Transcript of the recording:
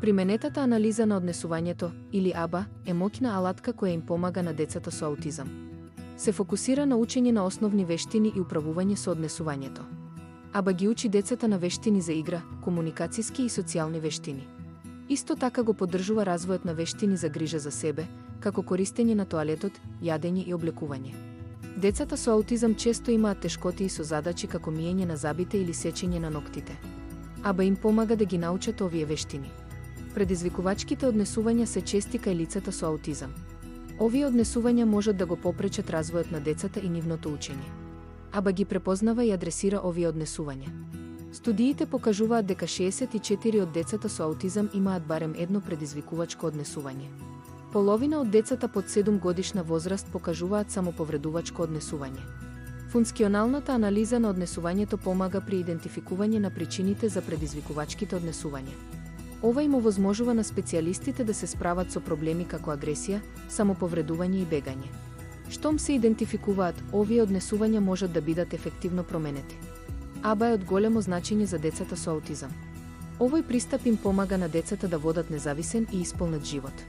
Применетата анализа на однесувањето, или АБА, е моќна алатка која им помага на децата со аутизам. Се фокусира на учење на основни вештини и управување со однесувањето. АБА ги учи децата на вештини за игра, комуникацијски и социјални вештини. Исто така го поддржува развојот на вештини за грижа за себе, како користење на тоалетот, јадење и облекување. Децата со аутизам често имаат тешкотии со задачи како миење на забите или сечење на ноктите. АБА им помага да ги научат овие вештини. Предизвикувачките однесувања се чести кај лицата со аутизам. Овие однесувања можат да го попречат развојот на децата и нивното учење. АБА ги препознава и адресира овие однесувања. Студиите покажуваат дека 64 од децата со аутизам имаат барем едно предизвикувачко однесување. Половина од децата под 7 годишна возраст покажуваат самоповредувачко однесување. Функционалната анализа на однесувањето помага при идентификување на причините за предизвикувачките однесувања. Ова им овозможува на специјалистите да се справат со проблеми како агресија, самоповредување и бегање. Штом се идентификуваат, овие однесувања можат да бидат ефективно променети. АБА е од големо значење за децата со аутизам. Овој пристап им помага на децата да водат независен и исполнет живот.